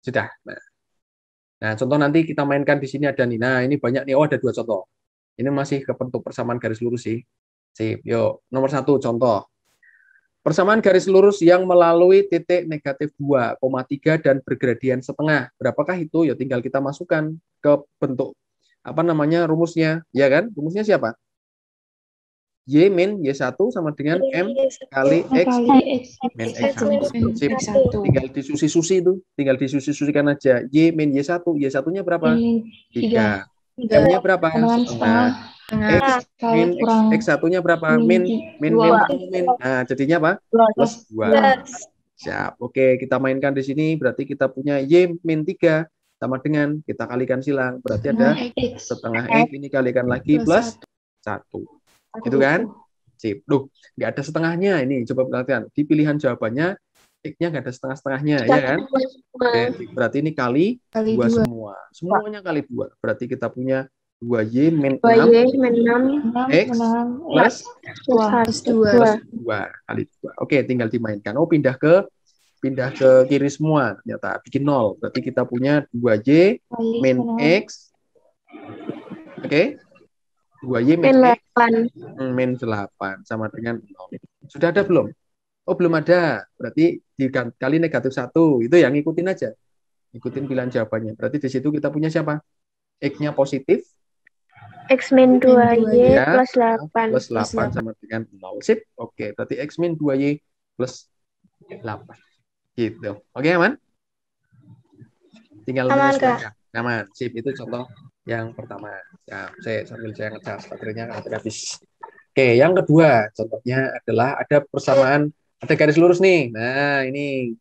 Sudah. Nah, contoh nanti kita mainkan di sini ada nih. Nah, ini banyak nih. Oh, ada 2 contoh. Ini masih ke bentuk persamaan garis lurus sih. Sip. Yuk, nomor 1 contoh. Persamaan garis lurus yang melalui titik negatif 2,3 dan bergradian setengah. Berapakah itu? Ya tinggal kita masukkan ke bentuk apa namanya rumusnya. Ya kan? Rumusnya siapa? Y min Y1 sama dengan M kali X min X1. Tinggal disusi-susi itu. Tinggal disusi-susikan aja. Y min Y1. Y1-nya berapa? 3. M-nya berapa? Setengah. X min X1-nya berapa? Min. Nah, jadinya apa? Plus 2. Siap. Oke, kita mainkan di sini. Berarti kita punya Y min 3 sama dengan kita kalikan silang. Berarti ada setengah X. Ini kalikan lagi plus 1. Gitu kan? Sip. Duh, nggak ada setengahnya. Ini coba perhatikan. Di pilihan jawabannya X-nya nggak ada setengah-setengahnya, ya kan? Oke, berarti ini kali 2 semua. Semuanya kali 2. Berarti kita punya 2Y min 6 X plus 2 kali 2. Oke, tinggal dimainkan. Oh, pindah ke kiri semua. Ternyata bikin 0. Berarti kita punya 2Y min X. Oke. 2Y min X min 8 sama dengan 0. Sudah ada belum? Oh, belum ada. Berarti dikali negatif 1. Itu yang ngikutin aja. Ikutin pilihan jawabannya. Berarti di situ kita punya siapa? X-nya positif. X min 2Y plus 8. Plus 8 sama dengan 0. Sip. Oke, berarti X min 2Y plus 8. Gitu. Oke, aman? Tinggal menyesuaikan. Aman. Sip, itu contoh yang pertama. Ya, sambil saya ngecas baterainya habis. Oke, yang kedua contohnya adalah ada persamaan, ada garis lurus nih. Nah, ini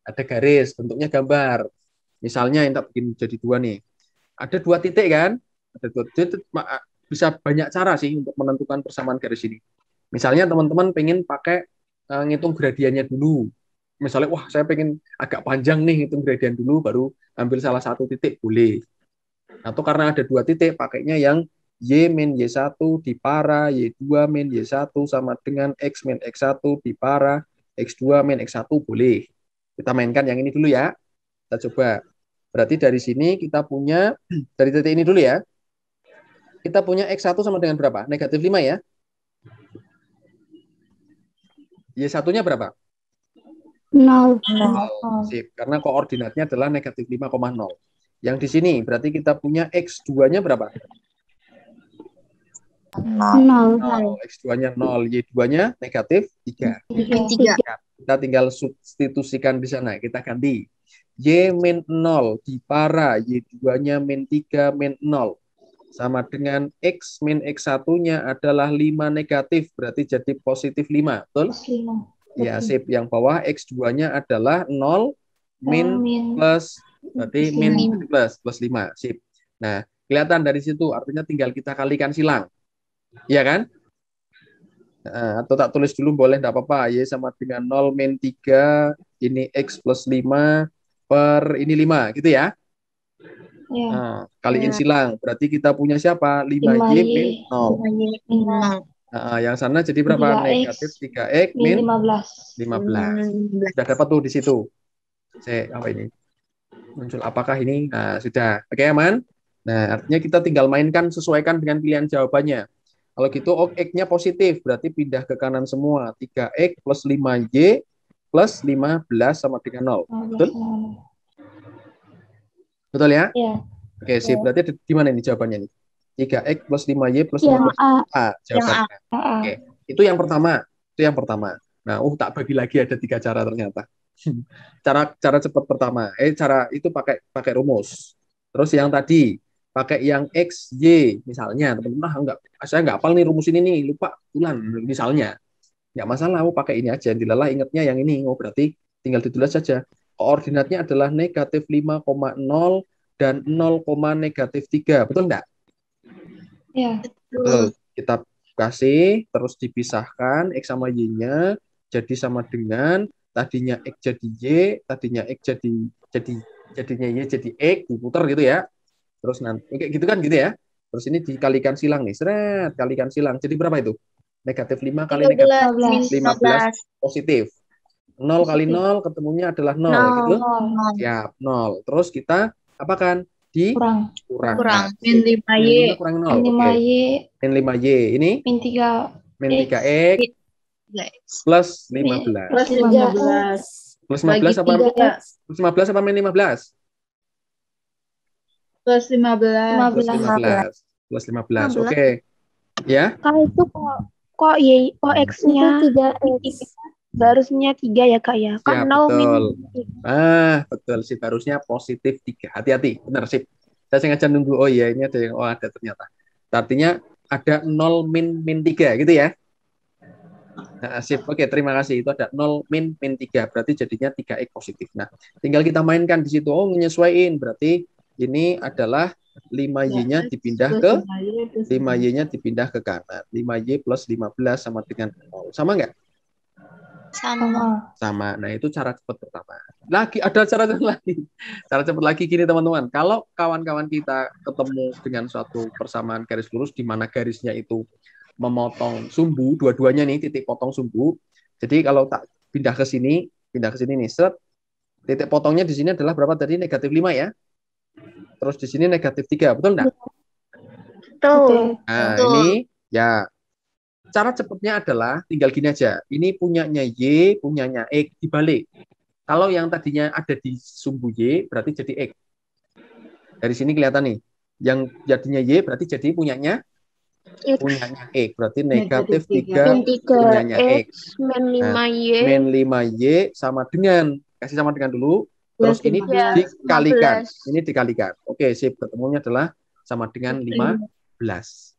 ada garis, bentuknya gambar. Misalnya ini tak bikin jadi 2 nih. Ada 2 titik kan? Ada 2 titik. Bisa banyak cara sih untuk menentukan persamaan garis ini. Misalnya teman-teman pengen pakai ngitung gradiennya dulu. Misalnya, wah saya pengen agak panjang nih ngitung gradien dulu, baru ambil salah satu titik, boleh. Atau karena ada 2 titik, pakainya yang Y min Y1 dipara Y2 min Y1 sama dengan X min X1 dipara X2 min X1, boleh. Kita mainkan yang ini dulu ya. Kita coba. Berarti dari sini kita punya, dari titik ini dulu ya. Kita punya X1 sama dengan berapa? Negatif 5 ya. Y1-nya berapa? 0. Sip. Karena koordinatnya adalah negatif 5,0. Yang di sini berarti kita punya X2-nya berapa? 0. X2-nya 0, Y2-nya negatif 3. Kita tinggal substitusikan di sana. Kita ganti. Y min 0 dipara Y2-nya min 3 min 0. Sama dengan X min X1-nya adalah 5 negatif. Berarti jadi positif 5. Betul? Ya, sip. Yang bawah X2-nya adalah 0 min plus. Berarti min plus 5. Sip. Nah, kelihatan dari situ. Artinya tinggal kita kalikan silang. Iya kan? Atau tak tulis dulu boleh, enggak apa-apa. Y sama dengan 0 min 3, ini X plus 5 per ini 5, gitu ya. Nah, kaliin silang. Berarti kita punya siapa? 5Y min 0. Nah, yang sana jadi berapa? 3X, negatif 3X min 15. 15. Sudah dapat tuh di situ. Apa ini? Muncul apakah ini? Nah, sudah. Oke, aman? Nah, artinya kita tinggal mainkan, sesuaikan dengan pilihan jawabannya. Kalau gitu, X-nya positif, berarti pindah ke kanan semua. 3X plus 5Y plus 15 sama dengan 0. Betul? Betul ya? Iya. Oke, sip. Berarti di mana ini jawabannya nih? 3X plus 5Y plus 15. A jawabannya. Oke, itu yang pertama. Itu yang pertama. Nah, tak bagi lagi ada 3 cara ternyata. Cara cepat pertama. Cara itu pakai rumus. Terus yang tadi pakai yang X, Y, misalnya teman-teman saya nggak hafal nih rumus ini nih, lupa ulang misalnya, nggak masalah, pakai ini aja, dilalah ingatnya yang ini, berarti tinggal ditulis saja, koordinatnya adalah negatif 5,0 dan 0, negatif 3, betul nggak? Iya. Betul, kita kasih, terus dipisahkan, X sama Y-nya, jadi sama dengan, tadinya X jadi Y, tadinya X jadinya Y jadi X, diputar gitu ya. Terus nanti kayak gitu kan gitu ya. Terus ini dikalikan silang nih. Seret, kalikan silang. Jadi berapa itu? Negatif 5 kali negatif 15 positif. 0 kali 0 ketemunya adalah 0 gitu. 0. Siap, 0. Terus kita apakan? Kurang. Kurang. Kurang. Nah, Min 5Y. min 5 kurang 0. Min Oke. 5Y. Min 5Y. Ini Min 3. min 3X plus 15. Plus 15. Plus 15 apa? Plus 15 apa min 15? Plus 15. Plus 15. Plus 15. Oke. Ya. Kak itu kok X-nya 3X. Harusnya 3 ya Kak ya. Siap, Kan 0 min. betul. Betul sih, harusnya positif 3. Hati-hati, benar sip. Saya sengaja nunggu, oh iya ini ada yang, oh ada ternyata. Artinya ada 0 min 3 gitu ya. Nah, sip. Oke, terima kasih. Itu ada 0 min 3. Berarti jadinya 3X positif. Nah, tinggal kita mainkan di situ. Oh, menyesuaikan. Berarti ini adalah 5Y-nya dipindah ke 5Y-nya dipindah ke kanan. 5Y plus 15 sama dengan 0. Sama nggak? Sama. Nah, itu cara cepat pertama. Lagi ada cara cepat lagi. Cara cepat lagi gini teman-teman. Kalau kawan-kawan kita ketemu dengan suatu persamaan garis lurus di mana garisnya itu memotong sumbu, dua-duanya nih titik potong sumbu. Jadi kalau tak pindah ke sini nih, set. Titik potongnya di sini adalah berapa tadi? Negatif 5 ya. Terus di sini negatif 3, betul enggak? Betul. Nah, ini ya cara cepatnya adalah tinggal gini aja. Ini punyanya Y, punyanya X dibalik. Kalau yang tadinya ada di sumbu Y berarti jadi X. Dari sini kelihatan nih. Yang jadinya Y berarti jadi punyanya X. Berarti negatif 3 punyanya X. Min 5Y. Min 5Y sama dengan, kasih sama dengan dulu. Terus ini dikalikan. Ini dikalikan. Oke, sip. Ketemunya adalah sama dengan 15.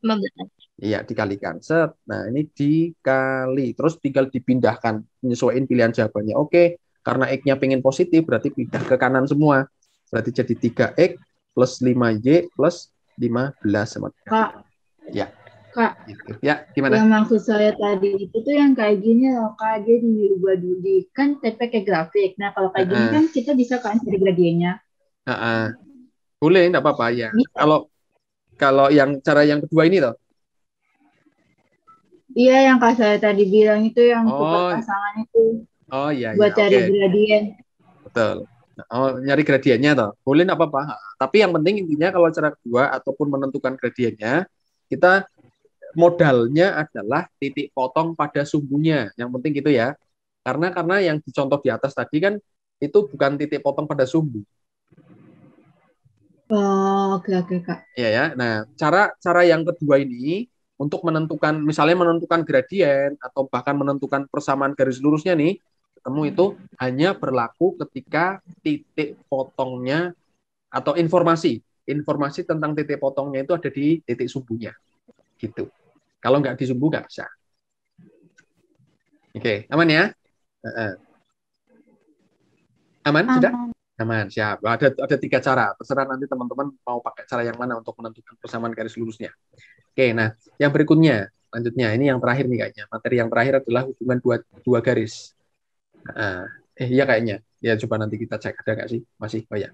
Iya, dikalikan. Set. Nah, ini dikali. Terus tinggal dipindahkan. Menyesuaikan pilihan jawabannya. Oke, karena X-nya pengen positif, berarti pindah ke kanan semua. Berarti jadi 3X plus 5Y plus 15 sama dengan. Kak. Ya. Kak. Gitu. Ya, gimana? Yang maksud saya tadi itu tuh yang kayak gini loh, Kak. Dia diubah dulu. Kan pakai grafik. Nah, kalau kayak gini kan kita bisa kan cari gradiennya. Boleh, enggak apa-apa ya. Bisa. Kalau yang cara yang kedua ini toh. Iya, yang Kak saya tadi bilang itu yang tukar pasangan itu. Oh iya, buat cari gradien. Betul. Oh, nyari gradiennya toh. Boleh enggak apa-apa. Tapi yang penting intinya kalau cara kedua ataupun menentukan gradiennya, kita modalnya adalah titik potong pada sumbunya. Yang penting gitu ya. Karena yang dicontoh di atas tadi kan itu bukan titik potong pada sumbu. Oh, oke Kak. Iya ya. Nah, cara yang kedua ini untuk menentukan, misalnya menentukan gradien atau bahkan menentukan persamaan garis lurusnya nih, ketemu itu hanya berlaku ketika titik potongnya atau informasi tentang titik potongnya itu ada di titik sumbunya. Gitu. Kalau nggak di sumbu nggak bisa. Oke, aman ya? Aman sudah? Aman, siap. Ada 3 cara. Terserah nanti teman-teman mau pakai cara yang mana untuk menentukan persamaan garis lurusnya. Oke, nah yang berikutnya, lanjutnya ini yang terakhir nih kayaknya. Materi yang terakhir adalah hubungan dua garis. Iya kayaknya. Ya coba nanti kita cek ada nggak sih? Masih? Oh ya.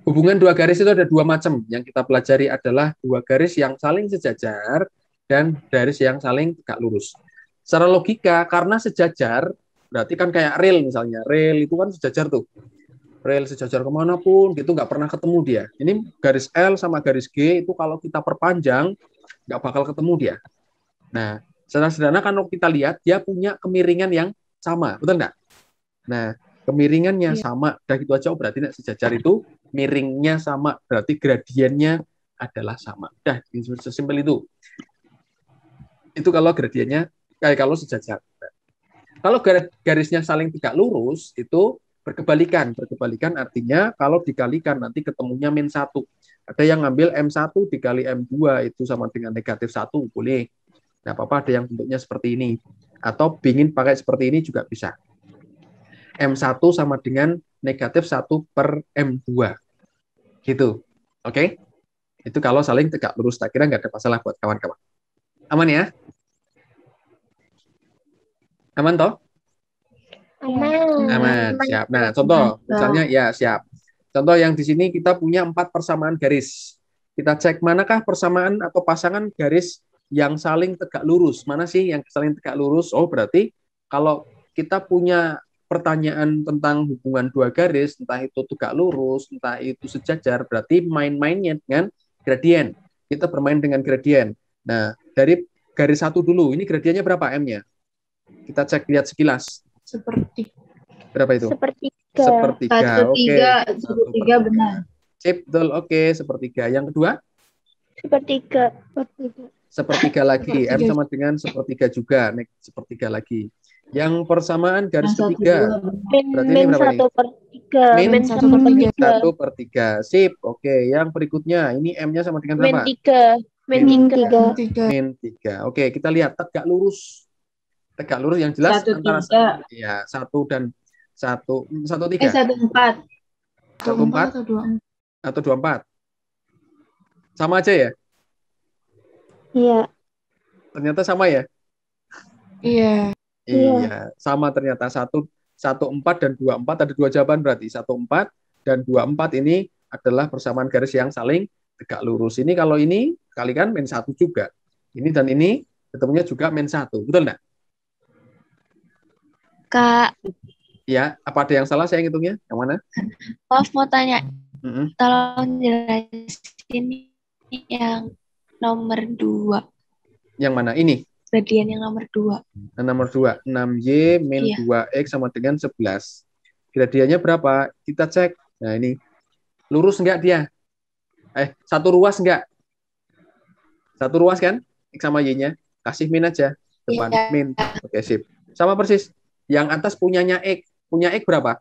Hubungan 2 garis itu ada 2 macam. Yang kita pelajari adalah 2 garis yang saling sejajar dan garis yang saling tegak lurus. Secara logika, karena sejajar, berarti kan kayak rel misalnya. Rel itu kan sejajar tuh. Rel sejajar kemanapun, gitu nggak pernah ketemu dia. Ini garis L sama garis G itu kalau kita perpanjang, nggak bakal ketemu dia. Nah, secara sederhana kan kalau kita lihat, dia punya kemiringan yang sama, betul nggak? Nah, kemiringannya sama, udah gitu aja, berarti sejajar itu miringnya sama, berarti gradiennya adalah sama. Udah, sesimpel itu. Itu kalau gradiennya, kalau sejajar. Kalau garisnya saling tegak lurus, itu berkebalikan. Berkebalikan artinya kalau dikalikan nanti ketemunya min 1. Ada yang ngambil M1 dikali M2 itu sama dengan negatif 1, boleh. Nah, apa-apa ada yang bentuknya seperti ini. Atau ingin pakai seperti ini juga bisa. M1 sama dengan negatif 1 per M2. Gitu. Oke? Itu kalau saling tegak lurus. Tak kira nggak ada masalah buat kawan-kawan. Aman ya? Aman toh? Aman. Siap. Nah, contoh. Misalnya, ya siap. Contoh yang di sini kita punya 4 persamaan garis. Kita cek manakah persamaan atau pasangan garis yang saling tegak lurus. Mana sih yang saling tegak lurus? Oh, berarti kalau kita punya pertanyaan tentang hubungan dua garis, entah itu tegak lurus, entah itu sejajar, berarti main-mainnya dengan gradien. Kita bermain dengan gradien. Nah, dari garis satu dulu, ini gradiennya berapa M-nya? Kita cek lihat sekilas. Seperti Berapa itu? Sepertiga. Sepertiga. Oke. Sepertiga benar. Sip, betul. Oke, sepertiga. Yang kedua? Sepertiga. Sepertiga lagi. M Sepertiga. sama dengan sepertiga juga. Sepertiga lagi. Yang persamaan garis Yang ketiga. Berarti ini Min berapa nih? 1/3. Min Min 1/3. 1/3. Sip. Oke, yang berikutnya. Ini M-nya sama dengan Min berapa? 3. Min 3. Min 3. Oke, kita lihat tegak lurus. Tegak lurus yang jelas 1/3. antara ya, 1 dan 1 1/3. 1/4. 1/4 atau 2/4. Sama aja ya? Iya. Ternyata sama ya? Iya. Iya, sama ternyata 1/4 dan 2/4 ada dua jawaban berarti 1/4 dan 2/4 ini adalah persamaan garis yang saling tegak lurus. Ini kalau ini kalikan min 1 juga. Ini dan ini ketemunya juga min 1. Betul enggak? Kak, Ya, apa ada yang salah saya ngitungnya? Yang mana? maaf mau tanya, Mm-mm. tolong jelasin yang nomor 2, Yang mana? Ini. gradian yang nomor 2. Nah, nomor 2, 6Y min Iya. 2X sama dengan 11. Gradiennya berapa? Kita cek. Nah, ini. Lurus enggak dia? Satu ruas enggak? Satu ruas kan? X sama Y-nya. Kasih min aja. Depan. Iya. Min. Oke, sip. Sama persis. Yang atas punyanya X. Punya X berapa?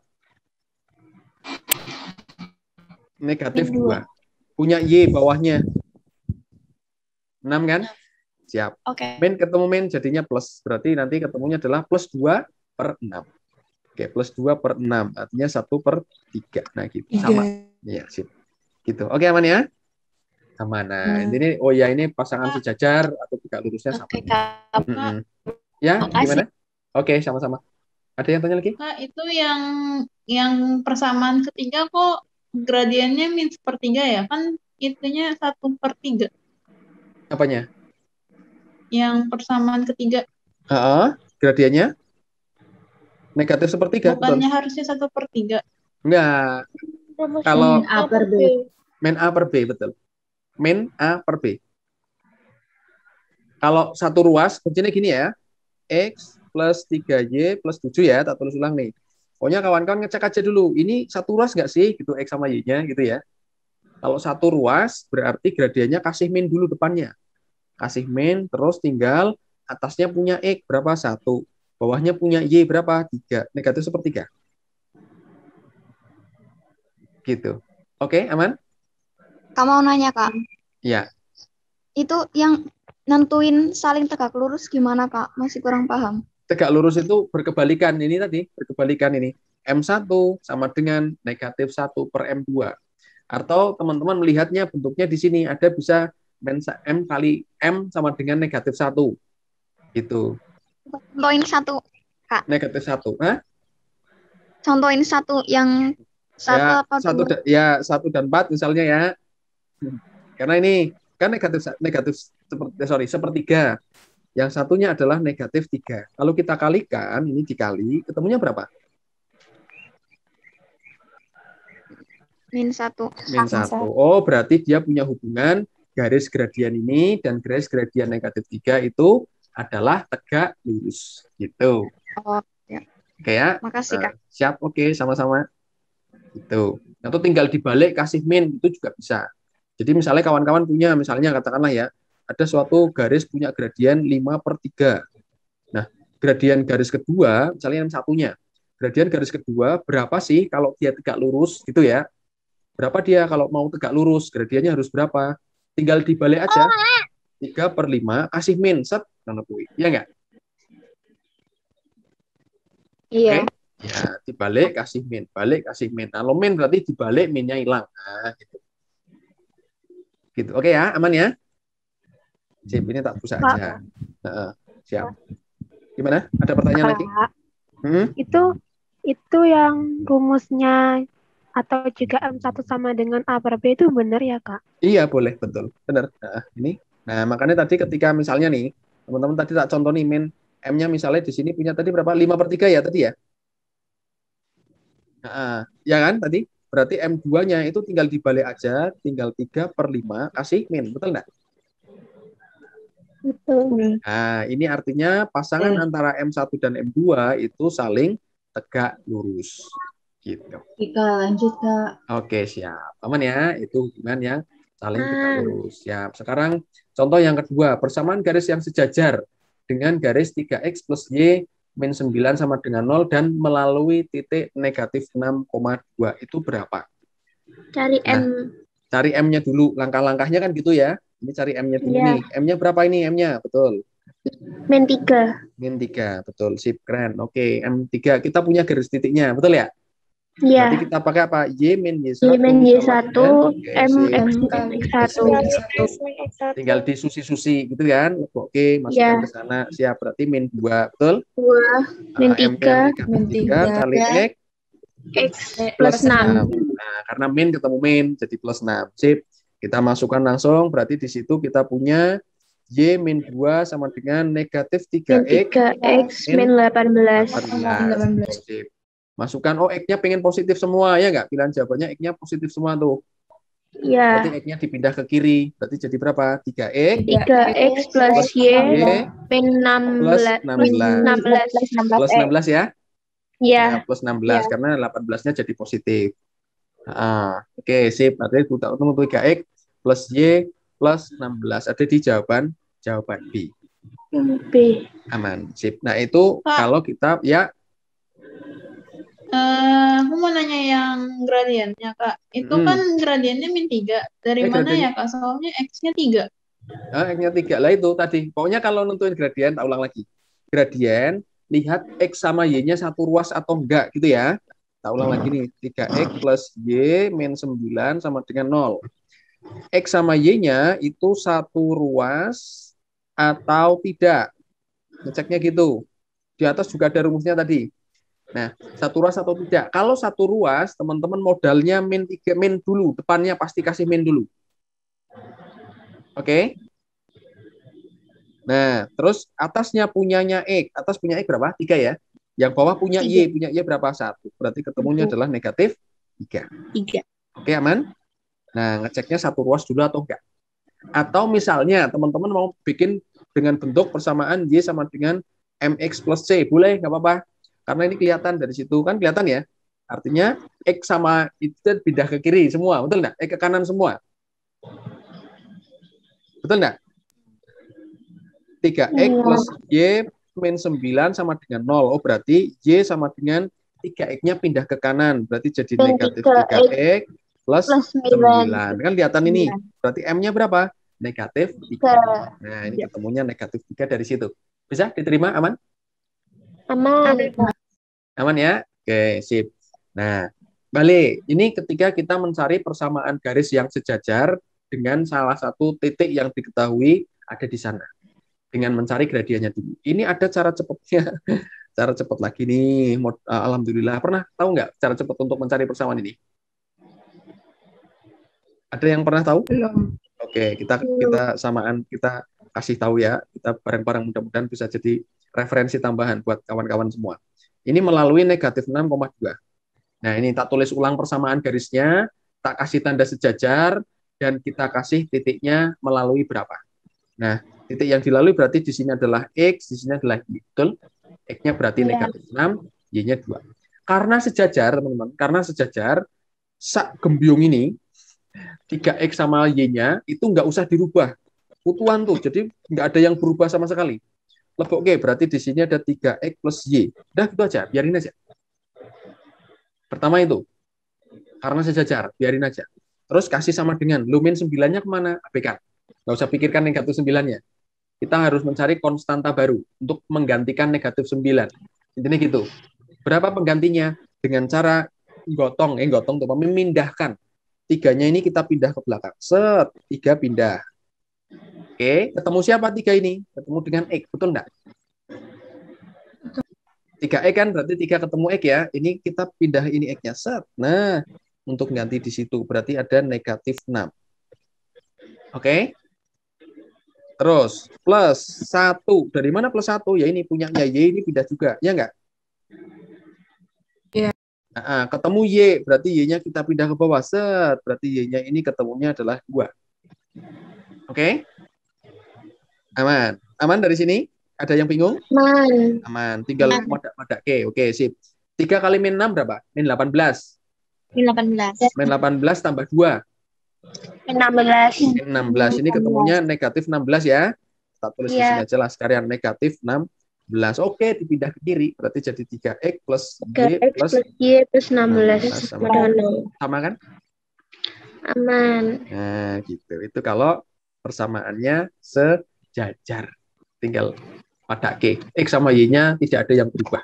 Negatif Min 2. Punya Y bawahnya. 6 kan? Siap. Oke. Min ketemu min jadinya plus. Berarti nanti ketemunya adalah plus 2/6. Oke, plus 2/6. Artinya 1/3. Nah, gitu. Sama. Iya, sip. Gitu. Oke, aman ya? Aman. Nah, ini ini pasangan sejajar atau tegak lurusnya sama. Oke, Kak. Mm-mm. Ya, Makasih. gimana? Oke, sama-sama. Ada yang tanya lagi? Kak, itu yang persamaan ketiga kok gradiennya min 1/3 ya? Kan itunya 1/3. Apanya? Yang persamaan ketiga. Gradiennya negatif 1/3. Bukannya Betul. harusnya 1/3. Enggak. Kalau Min A per B. min A per B, betul. Min A per B. Kalau satu ruas, kuncinya gini ya. X plus 3Y plus 7 ya, tak tulis ulang nih. Pokoknya kawan-kawan ngecek aja dulu, ini satu ruas nggak sih, gitu X sama Y-nya, gitu ya. Kalau satu ruas, berarti gradiennya kasih min dulu depannya. Kasih min, terus tinggal atasnya punya X, berapa? 1. Bawahnya punya Y, berapa? 3. Negatif 1/3. Gitu. Oke, aman? Kak mau nanya, Kak. Ya. Itu yang nentuin saling tegak lurus gimana, Kak? Masih kurang paham. Tegak lurus itu berkebalikan. Ini tadi, berkebalikan ini. M1 sama dengan negatif 1/M2. Atau teman-teman melihatnya bentuknya di sini. Ada bisa M kali M sama dengan negatif 1. Gitu. Contohin satu, Kak. Negatif 1. Hah? Contohin satu yang satu Ya, apa dua? 1 dan 4 misalnya ya. Karena ini kan sepertiga. Yang satunya adalah negatif 3. Kalau kita kalikan, ini dikali, ketemunya berapa? Min 1. Min 1. Oh, berarti dia punya hubungan garis gradien ini dan garis gradien negatif 3 itu adalah tegak lurus. Gitu. Oh, ya. Oke ya. Makasih, Kak. Siap, oke, sama-sama. Gitu. Atau tinggal dibalik kasih min, itu juga bisa. Jadi misalnya kawan-kawan punya, misalnya katakanlah ya, ada suatu garis punya gradien 5/3. Nah, gradien garis kedua, misalnya yang satunya, gradien garis kedua berapa sih kalau dia tegak lurus, gitu ya. Berapa dia kalau mau tegak lurus, gradiennya harus berapa? Tinggal dibalik aja. 3/5, kasih min, set, iya nggak? Iya. Oke? Ya, dibalik kasih min, balik kasih min. Kalau min berarti dibalik minnya hilang. Nah, gitu. Gitu. Oke ya, aman ya? Sip, ini tak busa aja. Siap. Gimana? Ada pertanyaan lagi? Itu yang rumusnya atau juga M1 sama dengan A per B itu benar ya, Kak? Iya, boleh, betul. Benar. Nah, makanya tadi ketika misalnya nih, teman-teman tadi tak contoh nih, min M-nya misalnya di sini punya tadi berapa? 5/3 ya tadi ya? Nah, ya kan tadi? Berarti M2-nya itu tinggal dibalik aja, tinggal 3/5 kasih min. Betul nggak? Betul. Nah, ini artinya pasangan antara M1 dan M2 itu saling tegak lurus. Gitu. Kak, lanjut Kak. Oke, siap. Aman ya? Itu hubungan yang saling tegak lurus. Siap. Sekarang contoh yang kedua, persamaan garis yang sejajar dengan garis 3x plus y min 9 sama dengan 0 dan melalui titik negatif 6,2 itu berapa? Cari Nah, M. cari M-nya dulu. Langkah-langkahnya kan gitu ya. Ini cari M-nya dulu Iya. nih. M-nya berapa ini? M-nya, betul. Min 3. Min 3, betul. Sip, keren. Oke, M3. Kita punya garis titiknya, betul ya? Iya. Berarti kita pakai apa? Y min Y1. Y min Y1, sama dengan- Oke, M sip. X X1. Tinggal disusi-susi gitu kan. Oke, masukkan Iya. ke sana. Siap, berarti min 2, betul? 2 min M-nya 3 negatif Min 3 3. kali X X plus 6. Nah, karena min ketemu min jadi plus 6. Sip. Kita masukkan langsung, berarti di situ kita punya Y min 2 sama dengan negatif Min 3X 3X min 18. 18. Sip. Masukkan, X-nya pengen positif semua, ya nggak? Pilihan jawabannya X-nya positif semua tuh. Berarti Iya. X-nya dipindah ke kiri. Berarti jadi berapa? 3X 3X plus Y Y min plus 16. 16. Plus 16 ya? Iya. Ya, plus 16, karena 18-nya jadi positif. Oke, sip. Berarti kita untuk 3X plus Y plus 16. Ada di jawaban B. B. Aman. Sip. Nah, itu Pak. kalau kita, ya, Aku mau nanya yang gradiennya, Kak. Itu kan gradiennya min 3. Dari mana gradiennya- ya, Kak? Soalnya X-nya 3. X-nya 3. Lah itu tadi. Pokoknya kalau nentuin gradien, tak ulang lagi. Gradien, lihat X sama Y-nya satu ruas atau enggak, gitu ya. Tak ulang lagi nih. 3X plus Y min 9 sama dengan 0. X sama Y-nya itu satu ruas atau tidak. Ngeceknya gitu. Di atas juga ada rumusnya tadi. Nah, satu ruas atau tidak. Kalau satu ruas, teman-teman modalnya min 3, min dulu. Depannya pasti kasih min dulu. Oke? Nah, terus atasnya punyanya X. Atas punya X berapa? 3 ya. Yang bawah punya Y. Punya Y berapa? 1. Berarti ketemunya adalah negatif 3. 3. Oke, aman? Nah, ngeceknya satu ruas dulu atau enggak. Atau misalnya teman-teman mau bikin dengan bentuk persamaan Y sama dengan MX plus C. Boleh, nggak apa-apa. Karena ini kelihatan dari situ. Kan kelihatan ya? Artinya X sama itu pindah ke kiri semua. Betul nggak? Ke kanan semua. Betul nggak? 3X plus Y min 9 sama dengan 0. Oh, berarti Y sama dengan 3X-nya pindah ke kanan. Berarti jadi Min negatif 3X 3X plus 9. Kan kelihatan ini. Berarti M-nya berapa? Negatif 3. Nah, ini ketemunya negatif 3 dari situ. Bisa diterima? Aman? Aman. Aman ya? Oke, sip. Nah, balik. Ini ketika kita mencari persamaan garis yang sejajar dengan salah satu titik yang diketahui ada di sana. Dengan mencari gradiennya dulu. Ini ada cara cepatnya. Cara cepat lagi nih. Alhamdulillah. Pernah tahu nggak cara cepat untuk mencari persamaan ini? Ada yang pernah tahu? Belum. Oke, kita samaan, kita kasih tahu ya. Kita bareng-bareng mudah-mudahan bisa jadi referensi tambahan buat kawan-kawan semua. Ini melalui negatif 6,2. Nah, ini tak tulis ulang persamaan garisnya, tak kasih tanda sejajar, dan kita kasih titiknya melalui berapa. Nah, titik yang dilalui berarti di sini adalah X, di sini adalah Y. Betul? X-nya berarti negatif 6, Y-nya 2. Karena sejajar, teman-teman, karena sejajar, sak gembyung ini, 3X sama Y-nya, itu nggak usah dirubah. Utuhan tuh, jadi nggak ada yang berubah sama sekali. Lebok, oke, berarti di sini ada 3X plus Y. Udah gitu aja, biarin aja. Pertama itu, karena sejajar, biarin aja. Terus kasih sama dengan, lu min 9-nya kemana? Abaikan. Nggak usah pikirkan negatif 9-nya. Kita harus mencari konstanta baru untuk menggantikan negatif 9. Intinya gitu. Berapa penggantinya? Dengan cara gotong tuh, memindahkan. 3-nya ini kita pindah ke belakang. Set, 3 pindah. Oke, ketemu siapa 3 ini? Ketemu dengan X, betul enggak? 3X kan berarti 3 ketemu X ya. Ini kita pindah ini X-nya. Set. Nah, untuk ganti di situ berarti ada negatif 6. Oke. Terus plus 1. Dari mana plus 1? Ya ini punyanya Y, ini pindah juga. Ya enggak? Iya. Ketemu Y, berarti Y-nya kita pindah ke bawah. Set, berarti Y-nya ini ketemunya adalah 2. Oke? Aman. Aman dari sini? Ada yang bingung? Man. Aman. Tinggal madak. Oke, sip. 3 kali min 6 berapa? Min 18. Min 18. Min 18 tambah 2. Min 16. Min 16. Ini ketemunya negatif 16 ya. Kita tulis di sini aja lah sekalian negatif 16. Oke, dipindah ke kiri. Berarti jadi 3X plus Y 3X plus plus Y plus 16 sama sama dengan 0. sama kan? Aman. Nah, gitu. Itu kalau persamaannya sejajar. Tinggal pada K. X sama Y-nya tidak ada yang berubah.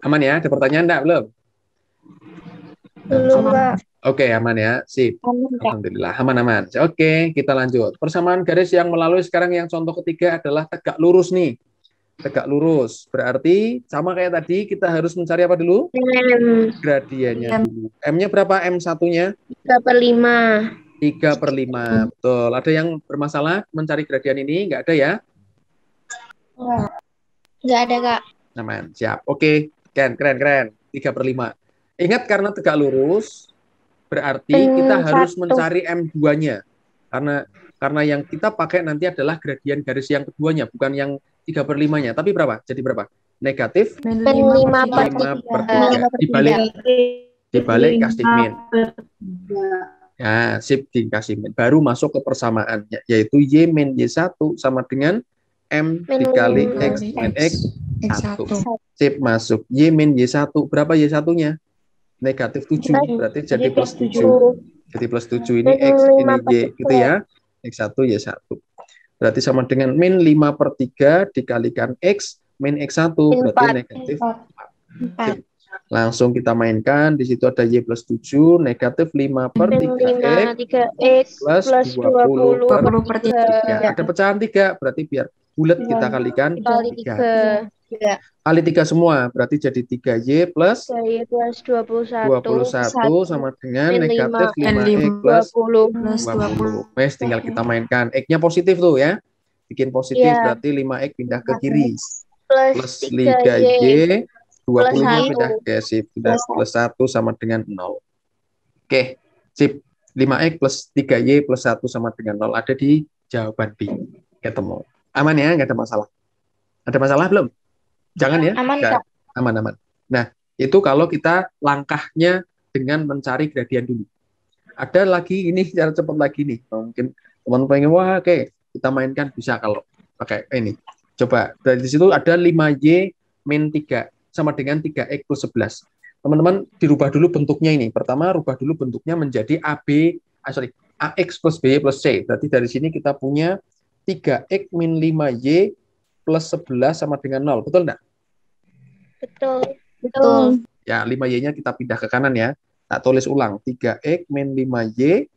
Aman ya? Ada pertanyaan enggak? Belum? Belum, Kak. Oke, aman ya. Sip. Alhamdulillah. Aman-aman. Oke, kita lanjut. Persamaan garis yang melalui sekarang yang contoh ketiga adalah tegak lurus nih. Tegak lurus. Berarti sama kayak tadi, kita harus mencari apa dulu? M. Gradiennya dulu. M-nya berapa? M1-nya? 3/5. 3/5. Betul. Ada yang bermasalah mencari gradien ini? Nggak ada ya? Nggak ada, Kak. Aman. Siap. Oke. Keren. 3/5. Ingat, karena tegak lurus, berarti kita harus mencari M2-nya. Karena yang kita pakai nanti adalah gradien garis yang keduanya, bukan yang 3/5-nya. Tapi berapa? Jadi berapa? Negatif Min 5/3. Dibalik kasih min. Ya, sip, dikasih min. Baru masuk ke persamaannya, yaitu Y min Y1 sama dengan M dikali X min X1. Sip, masuk. Y min Y1. Berapa Y1-nya? Negatif 7. Berarti jadi plus 7. Jadi plus 7 ini X, ini Y. Gitu ya. X1, Y1. Berarti sama dengan min 5/3 dikalikan X min X1. Berarti negatif 4. Langsung kita mainkan. Di situ ada Y plus 7. Negatif 5/3X plus 20/3. Ada pecahan 3. Berarti biar bulat kita kalikan 3. Kali 3 semua. Berarti jadi 3Y plus 21 sama dengan negatif 5X plus 20. Wes, tinggal kita mainkan. X-nya positif tuh ya. Bikin positif, berarti 5X pindah ke kiri. Plus 3Y, 20-nya pindah ke sip. Plus 1 sama dengan 0. Oke, sip. 5X plus 3Y plus 1 sama dengan 0 ada di jawaban B. Ketemu. Aman ya, nggak ada masalah. Ada masalah belum? Jangan ya. Aman. Nah, itu kalau kita langkahnya dengan mencari gradien dulu. Ada lagi ini cara cepat lagi nih. Mungkin teman-teman pengen, wah oke, kita mainkan bisa kalau pakai ini. Coba, dari situ ada 5Y min 3 sama dengan 3X plus 11. Teman-teman dirubah dulu bentuknya ini. Pertama, rubah dulu bentuknya menjadi AX plus B plus C. Berarti dari sini kita punya 3X min 5Y plus 11 sama dengan 0. Betul enggak? Betul. Ya, 5Y-nya kita pindah ke kanan ya. Tak tulis ulang. 3X min 5Y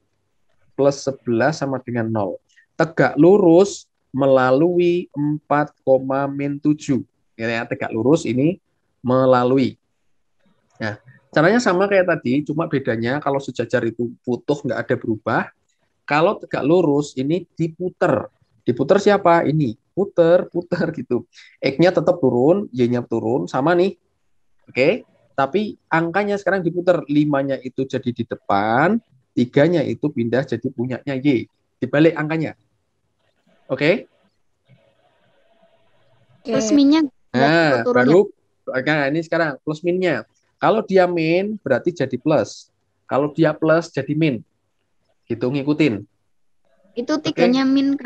plus 11 sama dengan 0. Tegak lurus melalui 4, min 7. Ya, tegak lurus ini melalui. Nah, caranya sama kayak tadi, cuma bedanya kalau sejajar itu putus nggak ada berubah. Kalau tegak lurus ini diputer. Diputer siapa? Ini. Puter gitu. X-nya tetap turun, Y-nya turun, sama nih. Oke? Tapi angkanya sekarang diputer. 5-nya itu jadi di depan, 3-nya itu pindah jadi punyanya Y. Dibalik angkanya. Oke? Plus minnya. Nah, baru ini sekarang plus minnya. Kalau dia min berarti jadi plus. Kalau dia plus jadi min. Gitu ngikutin. Itu 3-nya min.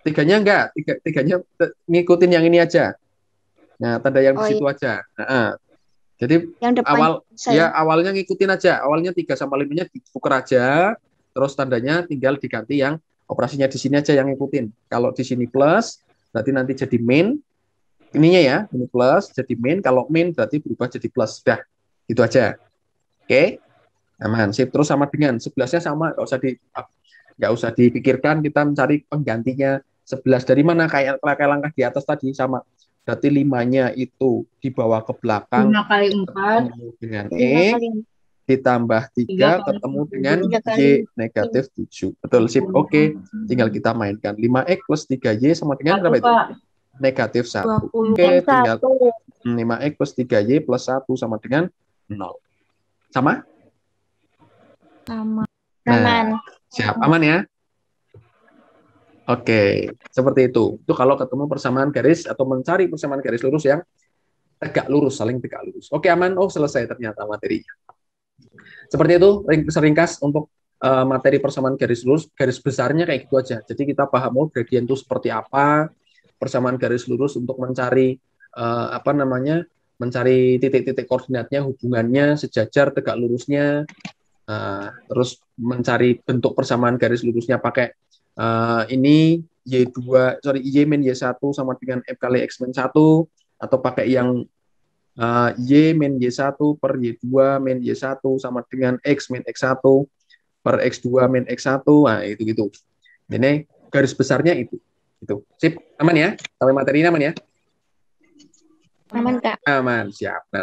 3-nya enggak. 3-nya ngikutin yang ini aja. Nah, tanda yang di situ aja. Jadi yang depan awalnya ngikutin aja. Awalnya 3 sama 5-nya ditukar aja. Terus tandanya tinggal diganti yang operasinya di sini aja yang ngikutin. Kalau di sini plus, berarti nanti jadi min. Ininya ya, ini plus jadi min. Kalau min berarti berubah jadi plus. Sudah, itu aja. Oke, aman. Sip. Terus sama dengan 11-nya sama, nggak usah dipikirkan. Kita mencari penggantinya 11 dari mana? Kayak langkah di atas tadi sama. Berarti 5-nya itu dibawa ke belakang. 5 kali 4 dengan E ditambah 3 ketemu dengan Y negatif 7. Betul, sip. Oke, tinggal kita mainkan. 5X plus 3Y sama dengan berapa itu? Negatif 1. Oke, tinggal 5X plus 3Y plus 1 sama dengan 0. Sama? Sama. Nah, Aman. siap. Aman ya? Oke, seperti itu. Itu kalau ketemu persamaan garis atau mencari persamaan garis lurus yang tegak lurus, saling tegak lurus. Oke, aman. Oh, selesai ternyata materinya. Seperti itu, seringkas untuk materi persamaan garis lurus, garis besarnya kayak gitu aja. Jadi kita paham oh gradien itu seperti apa, persamaan garis lurus untuk mencari mencari titik-titik koordinatnya, hubungannya, sejajar, tegak lurusnya, terus mencari bentuk persamaan garis lurusnya pakai ini Y min Y1 sama dengan F kali X min 1, atau pakai yang Y min Y1 per Y2 min Y1 sama dengan X min X1 per X2 min X1, nah itu gitu. Ini garis besarnya itu. Itu. Sip, aman ya? Sampai materi ini aman ya? Aman, Kak. Aman, siap. Nah,